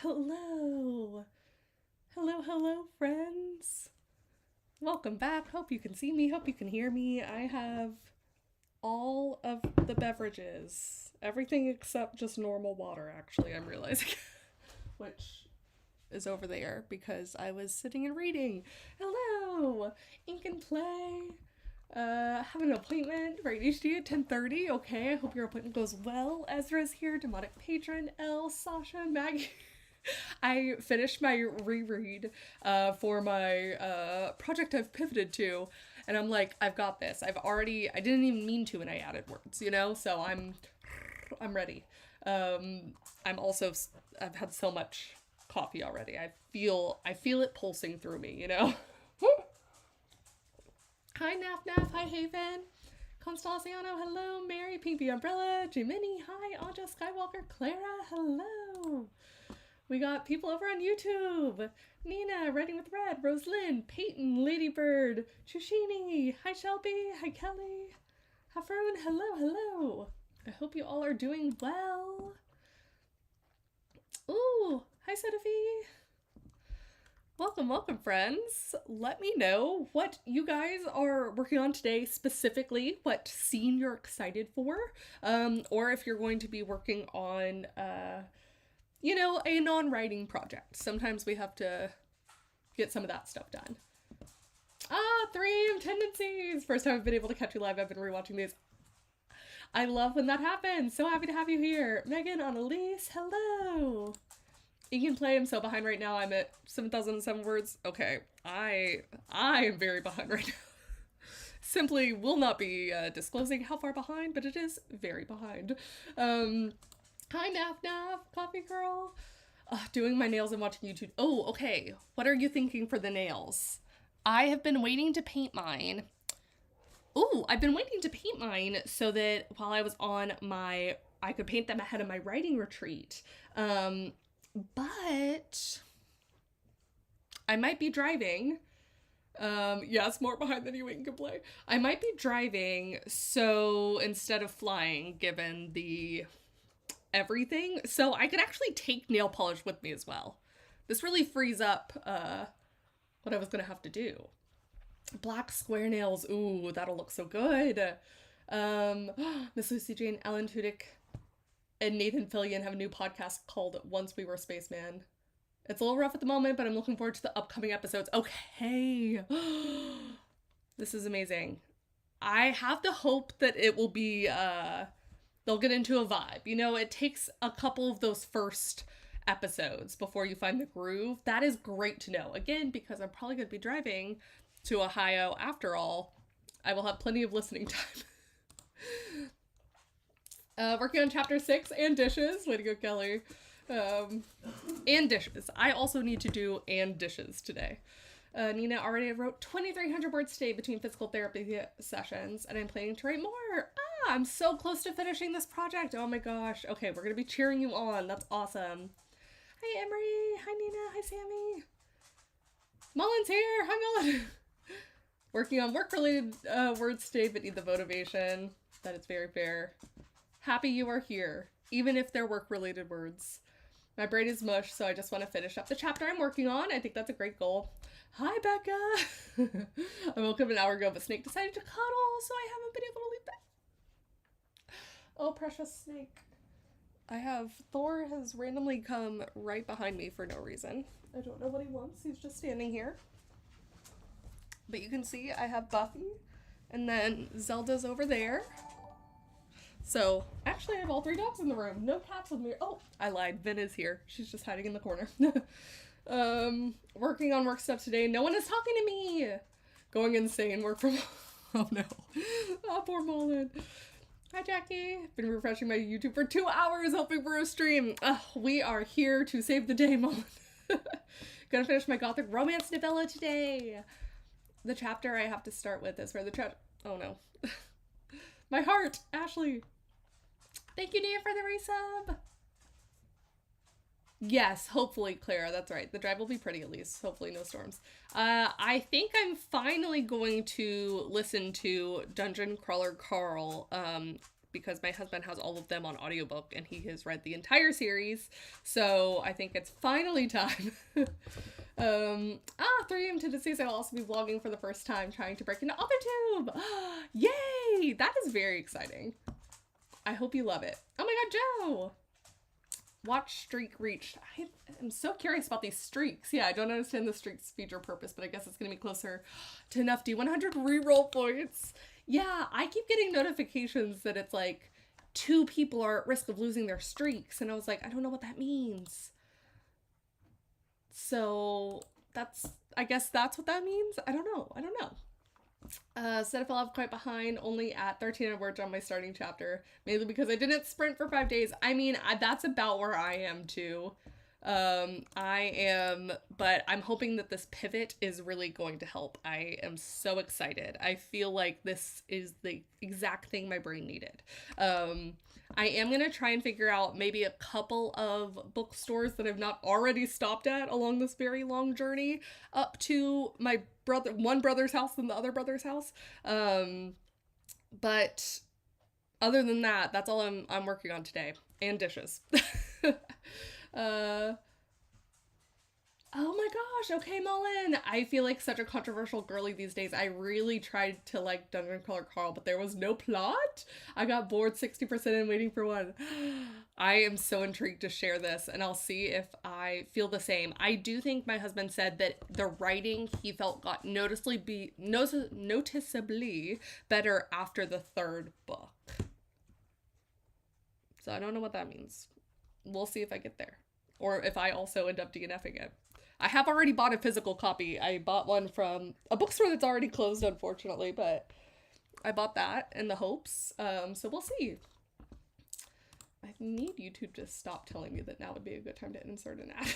Hello. Hello, friends. Welcome back. Hope you can see me. Hope you can hear me. I have all of the beverages. Everything except just normal water, actually, I'm realizing. Which is over there because I was sitting and reading. Hello. Ink and play. Have an appointment for ADHD at 10:30. Okay, I hope your appointment goes well. Ezra's here, demonic patron, Elle, Sasha, Maggie. I finished my reread for my project I've pivoted to, and I'm like, I've got this. I didn't even mean to, and I added words, so I'm ready. I've had so much coffee already. I feel it pulsing through me. Hi Naf, hi Haven, Constanciano, hello, Mary, Pinky Umbrella, Jiminy, hi, Anja Skywalker, Clara, hello. We got people over on YouTube. Nina, Writing with Red, Rosalind, Peyton, Ladybird, Chushini, hi Shelby, hi Kelly, Hafarun, hello. I hope you all are doing well. Ooh, hi Sophie. Welcome, friends. Let me know what you guys are working on today, specifically what scene you're excited for, or if you're going to be working on, a non-writing project. Sometimes we have to get some of that stuff done. 3 tendencies. First time I've been able to catch you live. I've been rewatching these. I love when that happens. So happy to have you here. Megan, Annalise, hello. You can play. I'm so behind right now. I'm at 7,007 words. Okay, I am very behind right now. Simply will not be disclosing how far behind, but it is very behind. Hi Naf, coffee girl. Doing my nails and watching YouTube. Oh, okay. What are you thinking for the nails? I have been waiting to paint mine. Ooh, I've been waiting to paint mine so that while I was on I could paint them ahead of my writing retreat. But I might be driving. It's more behind than you can play. I might be driving, so instead of flying, given the everything, so I could actually take nail polish with me as well. This really frees up what I was gonna have to do. Black square nails. Ooh, that'll look so good. Miss Lucy Jane, Alan Tudyk, and Nathan Fillion have a new podcast called Once We Were Spaceman. It's a little rough at the moment, but I'm looking forward to the upcoming episodes. Okay. This is amazing. I have the hope that it will be, they'll get into a vibe. It takes a couple of those first episodes before you find the groove. That is great to know. Again, because I'm probably going to be driving to Ohio after all, I will have plenty of listening time. Working on chapter 6 and dishes. Way to go, Kelly. And dishes. I also need to do and dishes today. Nina already wrote 2,300 words today between physical therapy sessions, and I'm planning to write more. I'm so close to finishing this project. Oh my gosh. Okay, we're gonna be cheering you on. That's awesome. Hi, Emery. Hi, Nina. Hi, Sammy. Mullen's here. Hi, Mullen. Working on work-related words today, but need the motivation. That is very fair. Happy you are here, even if they're work-related words. My brain is mush, so I just want to finish up the chapter I'm working on. I think that's a great goal. Hi, Becca. I woke up an hour ago, but Snake decided to cuddle, so I haven't been able to leave that. Oh, precious Snake. Thor has randomly come right behind me for no reason. I don't know what he wants. He's just standing here. But you can see I have Buffy, and then Zelda's over there. So, actually I have all 3 dogs in the room. No cats with me. Oh, I lied. Vin is here. She's just hiding in the corner. Working on work stuff today. No one is talking to me. Going insane. Work from Oh no. Oh, poor Mullen. Hi, Jackie. Been refreshing my YouTube for 2 hours, hoping for a stream. We are here to save the day, Mullen. Gonna finish my gothic romance novella today. The chapter I have to start with is where oh no. My heart, Ashley. Thank you, Nia, for the resub. Yes, hopefully, Clara, that's right. The drive will be pretty at least. Hopefully no storms. I think I'm finally going to listen to Dungeon Crawler Carl because my husband has all of them on audiobook and he has read the entire series. So I think it's finally time. 3 a.m. to Disney's. I'll also be vlogging for the first time, trying to break into AuthorTube. Yay! That is very exciting. I hope you love it. Oh my god, Joe! Watch streak reached. I am so curious about these streaks. Yeah, I don't understand the streaks feature purpose, but I guess it's going to be closer to enough D100 reroll points. Yeah, I keep getting notifications that it's like 2 people are at risk of losing their streaks, and I was like, I don't know what that means. So I guess that's what that means. I don't know. Said if I'll have quite behind, only at 13 words on my starting chapter, mainly because I didn't sprint for 5 days. I mean, that's about where I am too. But I'm hoping that this pivot is really going to help. I am so excited. I feel like this is the exact thing my brain needed. I am going to try and figure out maybe a couple of bookstores that I've not already stopped at along this very long journey up to my one brother's house and the other brother's house. But other than that, that's all I'm working on today. And dishes. Oh my gosh, okay, Mullen. I feel like such a controversial girly these days. I really tried to like Dungeon Crawler Carl, but there was no plot. I got bored 60% in waiting for one. I am so intrigued to share this, and I'll see if I feel the same. I do think my husband said that the writing he felt got noticeably better after the 3rd book. So I don't know what that means. We'll see if I get there. Or if I also end up DNFing it. I have already bought a physical copy. I bought one from a bookstore that's already closed, unfortunately, but I bought that in the hopes. So we'll see. I need YouTube to stop telling me that now would be a good time to insert an ad.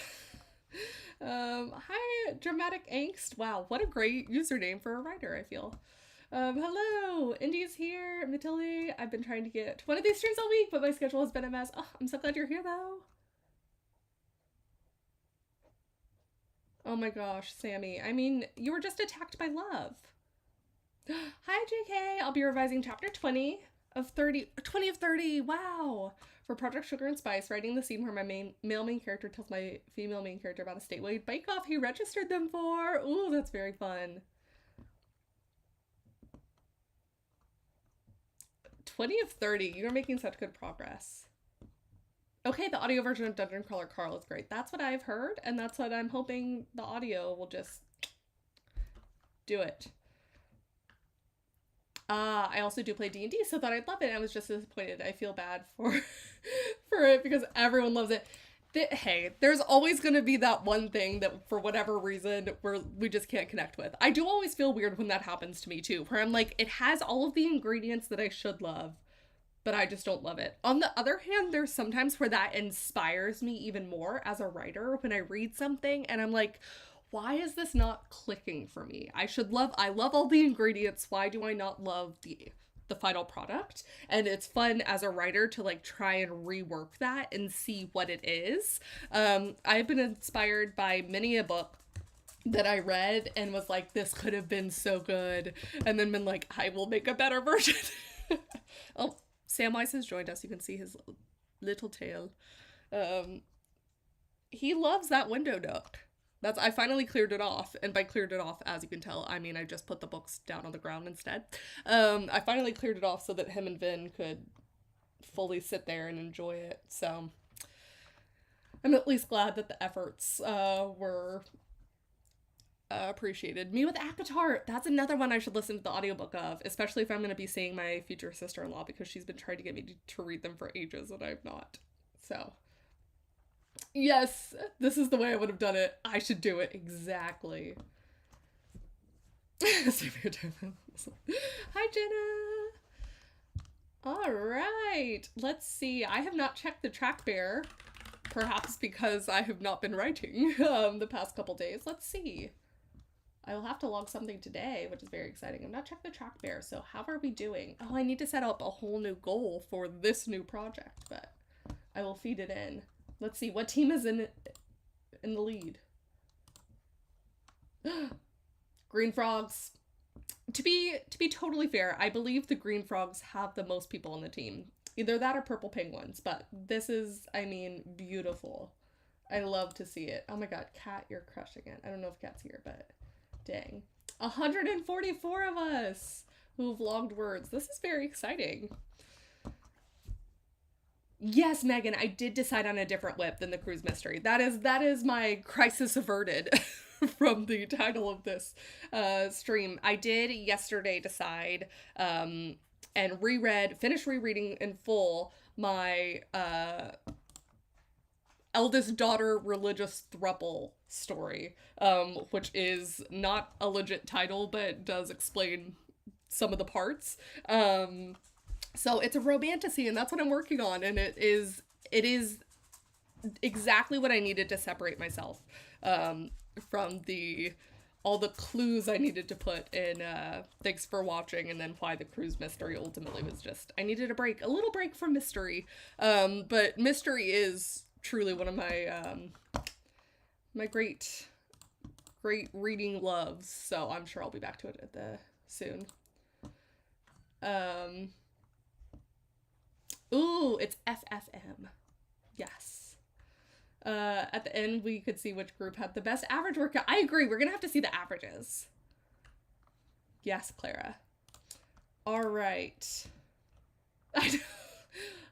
Hi, Dramatic Angst. Wow, what a great username for a writer, I feel. Hello, Indy's here, Matilde. I've been trying to get one of these streams all week, but my schedule has been a mess. Oh, I'm so glad you're here, though. Oh my gosh, Sammy. I mean, you were just attacked by love. Hi, JK. I'll be revising chapter 20 of 30. 20 of 30. Wow. For Project Sugar and Spice, writing the scene where my male main character tells my female main character about a statewide bake-off he registered them for. Ooh, that's very fun. 20 of 30. You're making such good progress. Okay, the audio version of Dungeon Crawler Carl is great. That's what I've heard, and that's what I'm hoping the audio will just do it. I also do play D&D, so thought I'd love it. I was just disappointed. I feel bad for it because everyone loves it. Hey, there's always going to be that one thing that for whatever reason we just can't connect with. I do always feel weird when that happens to me too, where I'm like, it has all of the ingredients that I should love, but I just don't love it. On the other hand, there's sometimes where that inspires me even more as a writer when I read something and I'm like, why is this not clicking for me? I love all the ingredients. Why do I not love the final product? And it's fun as a writer to like try and rework that and see what it is. I've been inspired by many a book that I read and was like, this could have been so good. And then been like, I will make a better version. Oh, Samwise has joined us. You can see his little tail. He loves that window nook. I finally cleared it off, and by cleared it off, as you can tell, I mean I just put the books down on the ground instead. I finally cleared it off so that him and Vin could fully sit there and enjoy it, so I'm at least glad that the efforts were appreciated. Me with Akatar, that's another one I should listen to the audiobook of, especially if I'm going to be seeing my future sister-in-law, because she's been trying to get me to read them for ages, and I've not, so... Yes, this is the way I would have done it. I should do it exactly. Hi, Jenna. All right, let's see. I have not checked the track bear, perhaps because I have not been writing the past couple days. Let's see. I will have to log something today, which is very exciting. I've not checked the track bear, so how are we doing? Oh, I need to set up a whole new goal for this new project, but I will feed it in. Let's see, what team is in the lead? Green Frogs. to be totally fair, I believe the green frogs have the most people on the team. Either that or purple penguins, but this is, I mean, beautiful. I love to see it. Oh my god, Kat, you're crushing it. I don't know if Kat's here, but dang. 144 of us who've logged words. This is very exciting. Yes, Megan, I did decide on a different WIP than the cruise mystery. That is my crisis averted from the title of this stream. I did yesterday decide and finished rereading in full my eldest daughter religious throuple story, which is not a legit title, but does explain some of the parts. So it's a romantasy, and that's what I'm working on, and it is exactly what I needed to separate myself from all the clues I needed to put in Thanks for Watching, and then why the cruise mystery ultimately was just, I needed a little break from mystery. But mystery is truly one of my my great reading loves, so I'm sure I'll be back to it soon. Ooh, it's FFM. Yes. At the end, we could see which group had the best average workout. I agree. We're going to have to see the averages. Yes, Clara. All right.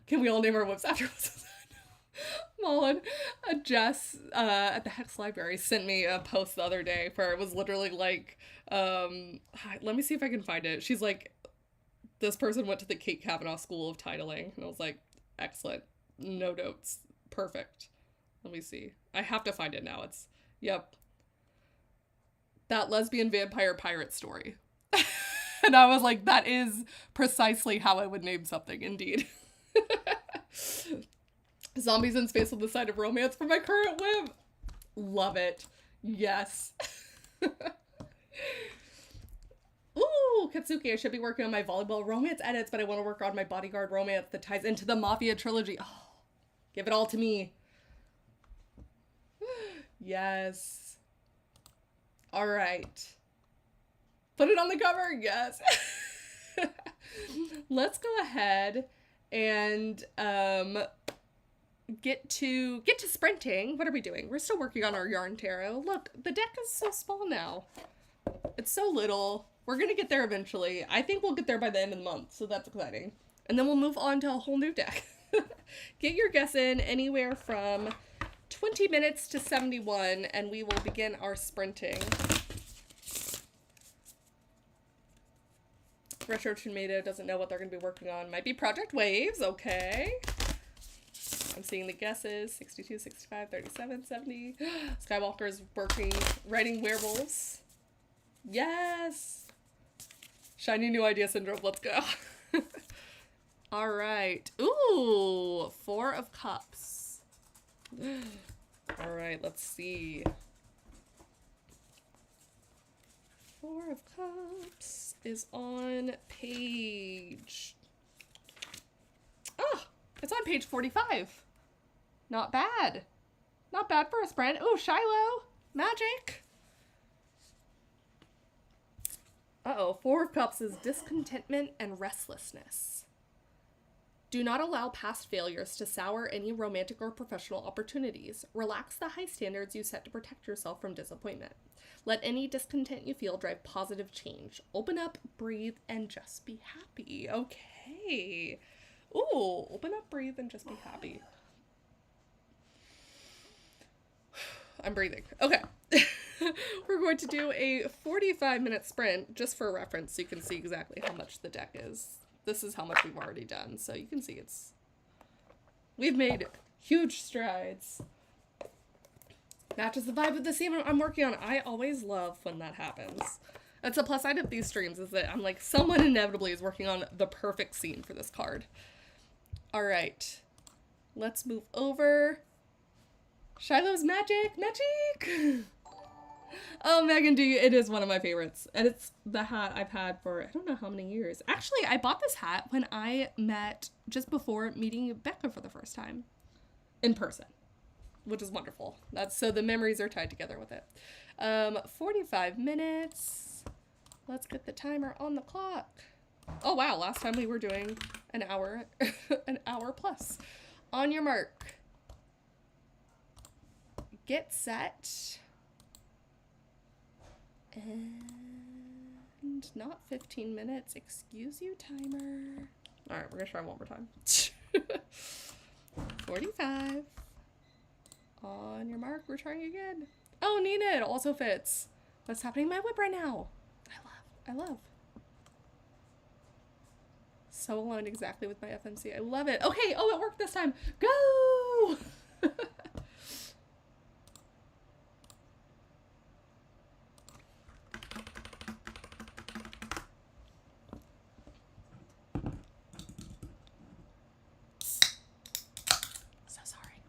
Can we all name our WIPs after us? Mullen, Jess at the Hex Library sent me a post the other day where it was literally like, let me see if I can find it. She's like, this person went to the Kate Kavanaugh School of Titling. And I was like, excellent. No notes. Perfect. Let me see. I have to find it now. Yep. That lesbian vampire pirate story. And I was like, that is precisely how I would name something, indeed. Zombies in Space on the Side of Romance for my current WIP. Love it. Yes. Ooh, Katsuki, I should be working on my volleyball romance edits, but I want to work on my bodyguard romance that ties into the Mafia trilogy. Oh, give it all to me. Yes. All right. Put it on the cover. Yes. Let's go ahead and get to sprinting. What are we doing? We're still working on our yarn tarot. Look, the deck is so small now. It's so little. We're gonna get there eventually. I think we'll get there by the end of the month, so that's exciting. And then we'll move on to a whole new deck. Get your guess in anywhere from 20 minutes to 71, and we will begin our sprinting. Retro Tomato doesn't know what they're gonna be working on. Might be Project Waves, okay. I'm seeing the guesses. 62, 65, 37, 70. Skywalker's writing werewolves. Yes! Shiny new idea syndrome, let's go. All right. Ooh, 4 of Cups. All right, let's see. 4 of Cups is on page... Oh, it's on page 45. Not bad. Not bad for a sprint. Oh, Shiloh. Magic. Uh-oh, 4 of Cups is discontentment and restlessness. Do not allow past failures to sour any romantic or professional opportunities. Relax the high standards you set to protect yourself from disappointment. Let any discontent you feel drive positive change. Open up, breathe, and just be happy. Okay. Ooh, open up, breathe, and just be happy. I'm breathing. Okay. We're going to do a 45-minute sprint just for reference so you can see exactly how much the deck is. This is how much we've already done, so you can see we've made huge strides. Matches the vibe of the scene I'm working on. I always love when that happens. That's a plus side of these streams, is that I'm like, someone inevitably is working on the perfect scene for this card. All right. Let's move over. Shiloh's Magic! Magic! Oh, Megan D, it is one of my favorites. And it's the hat I've had for I don't know how many years. Actually, I bought this hat when I met, just before meeting Becca for the first time. In person. Which is wonderful. So the memories are tied together with it. 45 minutes. Let's get the timer on the clock. Oh wow, last time we were doing an hour, an hour plus. On your mark. Get set. And not 15 minutes. Excuse you, timer. All right, we're gonna try one more time. 45. On your mark, we're trying again. Oh, Nina, it also fits. What's happening in my whip right now? I love. So aligned exactly with my FMC. I love it. Okay, oh, it worked this time. Go! So sorry.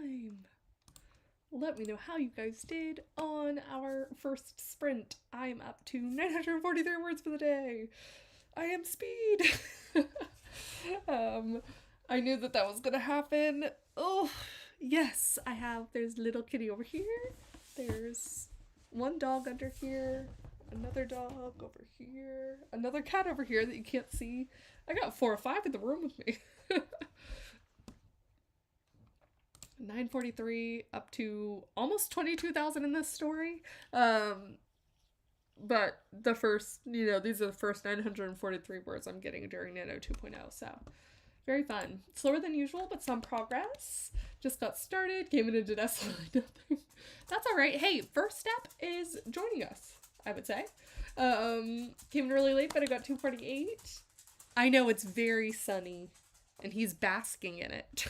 time. Let me know how you guys did on our first sprint. I'm up to 943 words for the day. I am speed. I knew that was gonna happen. Oh, yes, I have. There's little kitty over here. There's one dog under here. Another dog over here. Another cat over here that you can't see. I got 4 or 5 in the room with me. 943 up to almost 22,000 in this story. But the first, these are the first 943 words I'm getting during Nano 2.0, so very fun. Slower than usual, but some progress. Just got started, came in and did absolutely nothing. That's all right. Hey, first step is joining us, I would say. Came in really late, but I got 248. I know it's very sunny, and he's basking in it.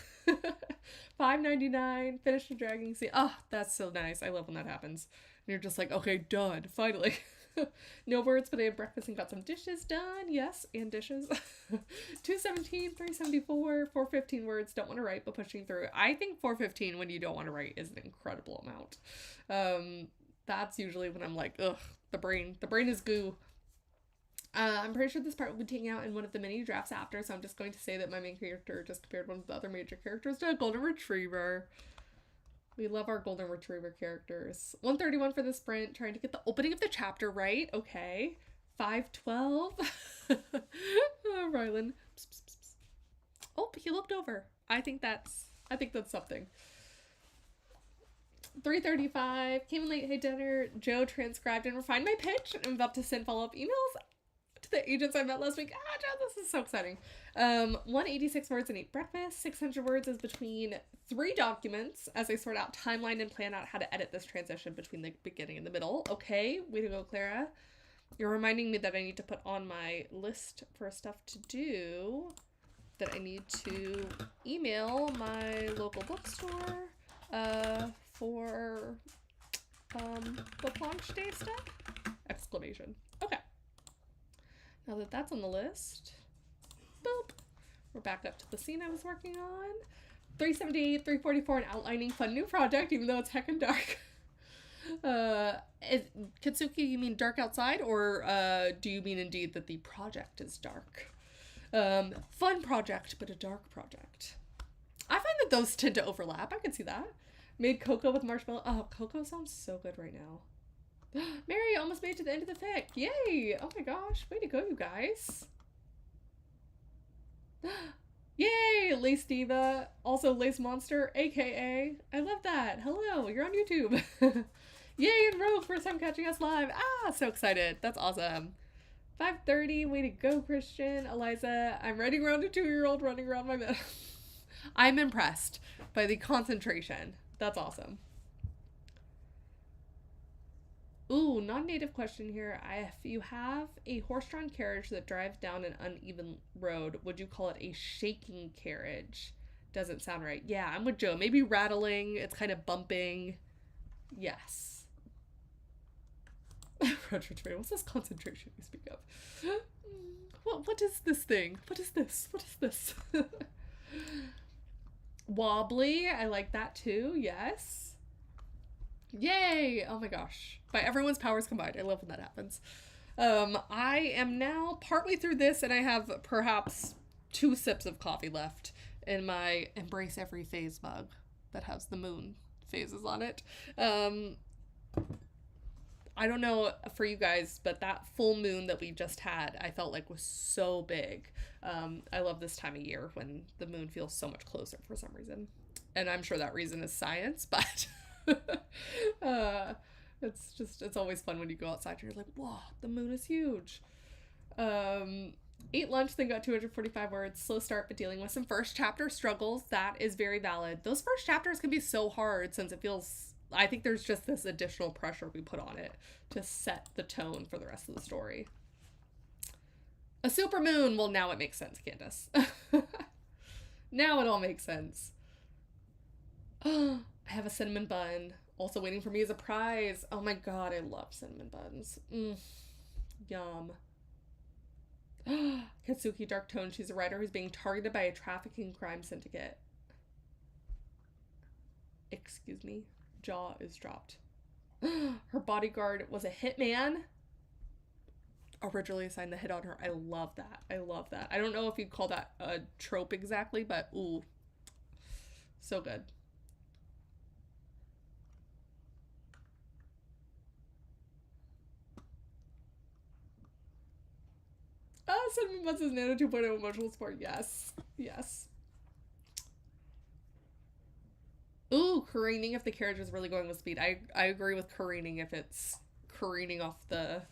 599, finished the dragging scene. Oh, that's so nice. I love when that happens. And you're just like, okay, done, finally. No words, but I had breakfast and got some dishes done. Yes, and dishes. 217, 374, 415 words. Don't want to write, but pushing through. I think 415 when you don't want to write is an incredible amount. That's usually when I'm like, ugh, the brain is goo. I'm pretty sure this part will be taken out in one of the mini drafts after, so I'm just going to say that my main character just compared one of the other major characters to a golden retriever. We love our golden retriever characters. 131 for the sprint, trying to get the opening of the chapter right. Okay. 512. Oh, Rylan. Psst, psst, psst, psst. Oh, he looked over. I think that's something. 335. Came in late, hey dinner. Joe transcribed and refined my pitch. I'm about to send follow-up emails to the agents I met last week. Ah, Joe, this is so exciting. 186 words and 8 breakfasts. 600 words is between 3 documents as I sort out timeline and plan out how to edit this transition between the beginning and the middle. Okay, way to go, Clara. You're reminding me that I need to put on my list for stuff to do, that I need to email my local bookstore for book launch day stuff. Exclamation. Okay. Now that that's on the list, boop, we're back up to the scene I was working on. 378, 344, an outlining fun new project, even though it's heckin' dark. Katsuki, you mean dark outside, or do you mean indeed that the project is dark? Fun project, but a dark project. I find that those tend to overlap. I can see that. Made cocoa with marshmallow. Oh, cocoa sounds so good right now. Mary almost made it to the end of the fic. Yay! Oh my gosh, way to go, you guys. Yay! Lace Diva, also Lace Monster, aka. I love that. Hello, you're on YouTube. Yay, and Rogue, first time catching us live. Ah, so excited. That's awesome. 5:30, way to go, Christian. Eliza, I'm riding around a 2-year-old running around my bed. I'm impressed by the concentration. That's awesome. Ooh, non-native question here. If you have a horse-drawn carriage that drives down an uneven road, would you call it a shaking carriage? Doesn't sound right. Yeah, I'm with Joe. Maybe rattling. It's kind of bumping. Yes. Roger Trey, what's this concentration you speak of? What is this thing? What is this? What is this? Wobbly. I like that too. Yes. Yay! Oh my gosh. By everyone's powers combined. I love when that happens. I am now partway through this and I have perhaps 2 sips of coffee left in my Embrace Every Phase mug that has the moon phases on it. I don't know for you guys, but that full moon that we just had, I felt like was so big. I love this time of year when the moon feels so much closer for some reason. And I'm sure that reason is science, but... it's always fun when you go outside and you're like, whoa, the moon is huge. Ate lunch, then got 245 words. Slow start, but dealing with some first chapter struggles. That is very valid. Those first chapters can be so hard since it feels, I think there's just this additional pressure we put on it to set the tone for the rest of the story. A supermoon. Well, now it makes sense, Candace. Now it all makes sense. I have a cinnamon bun. Also waiting for me as a prize. Oh my god, I love cinnamon buns. Yum. Katsuki, dark tone. She's a writer who's being targeted by a trafficking crime syndicate. Excuse me. Jaw is dropped. Her bodyguard was a hitman. Originally assigned the hit on her. I love that. I love that. I don't know if you'd call that a trope exactly, but ooh. So good. Oh, Cinnamon Buns is NaNo 2.0 emotional support. Yes. Yes. Ooh, careening if the carriage is really going with speed. I agree with careening if it's careening off the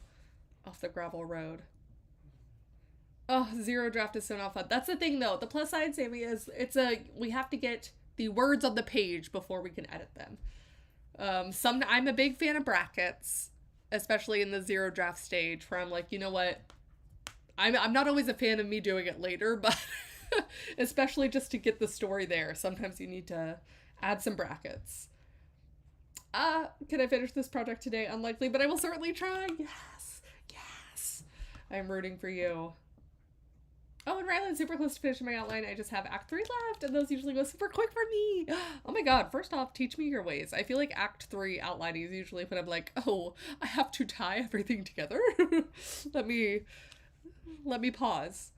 gravel road. Oh, zero draft is so not fun. That's the thing though. The plus side, Sammy, is we have to get the words on the page before we can edit them. I'm a big fan of brackets, especially in the zero draft stage where I'm like, you know what? I'm not always a fan of me doing it later, but especially just to get the story there. Sometimes you need to add some brackets. Can I finish this project today? Unlikely, but I will certainly try. Yes. Yes. I'm rooting for you. Oh, and Ryland's super close to finishing my outline. I just have Act 3 left, and those usually go super quick for me. Oh my god, first off, teach me your ways. I feel like Act 3 outlining is usually when I'm like, oh, I have to tie everything together. Let me pause.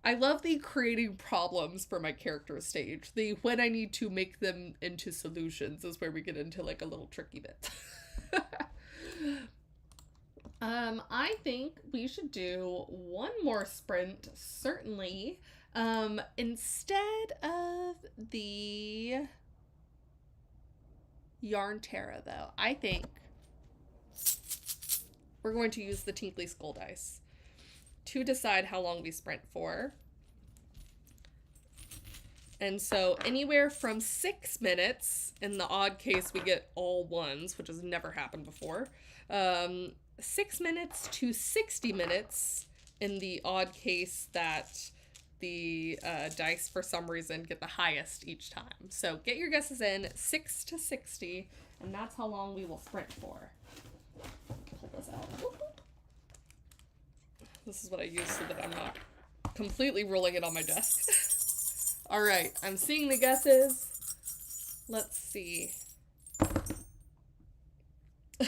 I love the creating problems for my character stage. The when I need to make them into solutions is where we get into like a little tricky bit. I think we should do one more sprint, certainly. Instead of the Yarn Terra, though, I think we're going to use the Tinkly Skull dice to decide how long we sprint for. And so anywhere from 6 minutes, in the odd case we get all ones, which has never happened before, 6 minutes to 60 minutes in the odd case that the dice for some reason get the highest each time. So get your guesses in, 6 to 60, and that's how long we will sprint for. Pull this out. This is what I use so that I'm not completely rolling it on my desk. All right, I'm seeing the guesses. Let's see.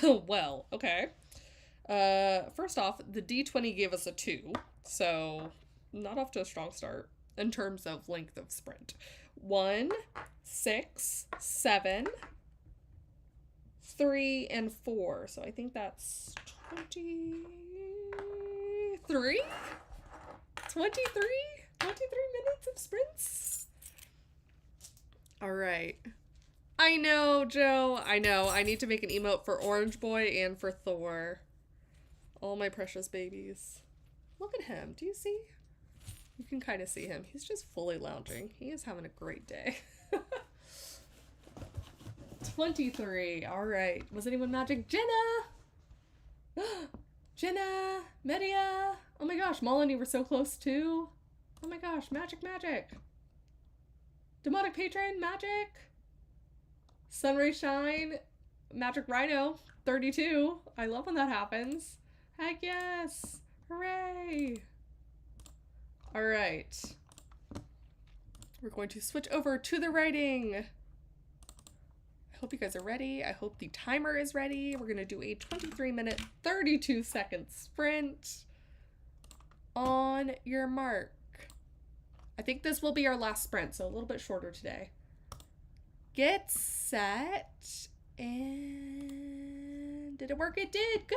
Well, okay. First off, the D20 gave us a 2, so not off to a strong start in terms of length of sprint. 1, 6, 7, 3, and 4. So I think that's 23? 23 minutes of sprints? All right. I know, Joe. I know. I need to make an emote for Orange Boy and for Thor. All my precious babies. Look at him. Do you see? You can kind of see him. He's just fully lounging. He is having a great day. 23. All right. Was anyone magic? Jenna! Jenna! Media! Oh my gosh, Mullen, you were so close too. Oh my gosh, magic. Demonic Patron, magic. Sunray Shine, Magic Rhino, 32. I love when that happens. Heck yes! Hooray! All right. We're going to switch over to the writing. I hope you guys are ready. I hope the timer is ready. We're going to do a 23-minute, 32-second sprint. On your mark. I think this will be our last sprint, so a little bit shorter today. Get set, and did it work? It did. Go!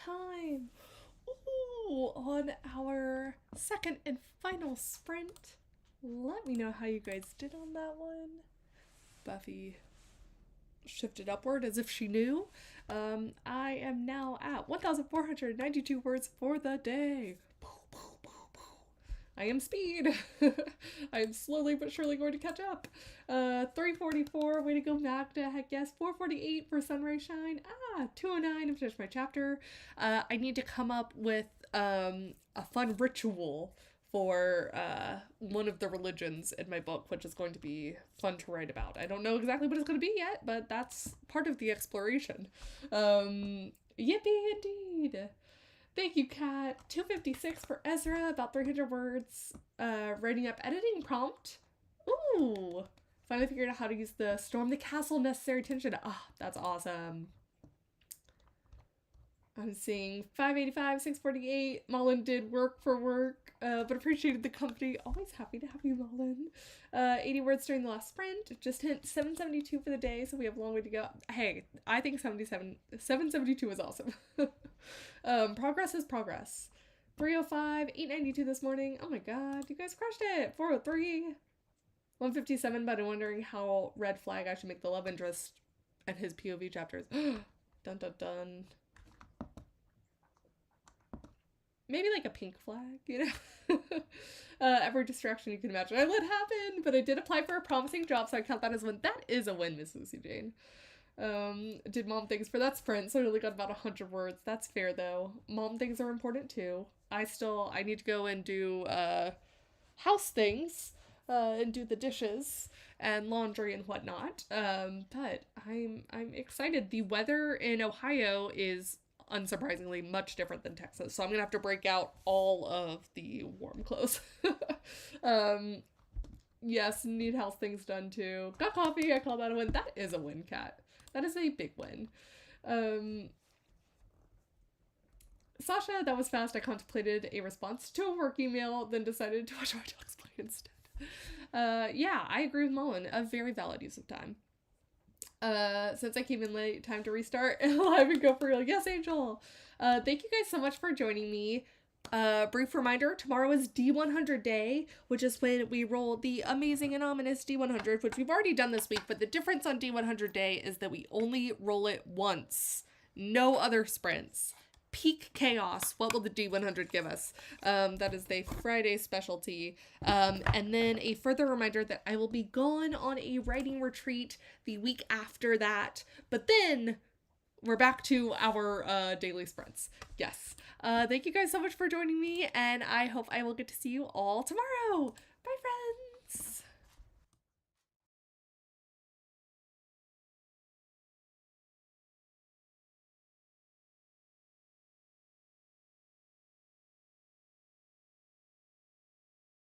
time. Ooh, on our second and final sprint. Let me know how you guys did on that one. Buffy shifted upward as if she knew. I am now at 1,492 words for the day. I am speed. I am slowly but surely going to catch up. 344, way to go Magda, heck yes. 448 for Sunray Shine. 209 to finish my chapter. I need to come up with a fun ritual for one of the religions in my book, which is going to be fun to write about. I don't know exactly what it's going to be yet, but that's part of the exploration. Yippee indeed! Thank you, Kat. 256 for Ezra, about 300 words. Writing up editing prompt. Ooh! Finally figured out how to use the storm the castle necessary tension. That's awesome. I'm seeing 585, 648. Mullen did work for work, but appreciated the company. Always happy to have you, Mullen. 80 words during the last sprint. Just hit 772 for the day, so we have a long way to go. Hey, I think 772 is awesome. Progress is progress. 305, 892 this morning. Oh my god, you guys crushed it. 403. 157, but I'm wondering how Red Flag I should make the love interest and his POV chapters. Dun dun dun. Maybe like a pink flag, you know? Every distraction you can imagine. I let happen, but I did apply for a promising job, so I count that as one. That is a win, Miss Lucy Jane. Did mom things for that sprint, so I only got about 100 words. That's fair, though. Mom things are important, too. I need to go and do, house things, and do the dishes and laundry and whatnot. But I'm excited. The weather in Ohio is unsurprisingly much different than Texas, so I'm gonna have to break out all of the warm clothes. Yes, need house things done too. Got coffee, I call that a win. That is a win, Kat. That is a big win. Sasha, that was fast. I contemplated a response to a work email, then decided to watch my dogs play instead. Yeah, I agree with Mullen. A very valid use of time. Since I came in late, time to restart and live and go for real. Yes, Angel! Thank you guys so much for joining me. Brief reminder, tomorrow is D100 day, which is when we roll the amazing and ominous D100, which we've already done this week, but the difference on D100 day is that we only roll it once. No other sprints. Peak chaos. What will the D100 give us? That is the Friday specialty. And then a further reminder that I will be gone on a writing retreat the week after that. But then we're back to our daily sprints. Yes. Thank you guys so much for joining me, and I hope I will get to see you all tomorrow.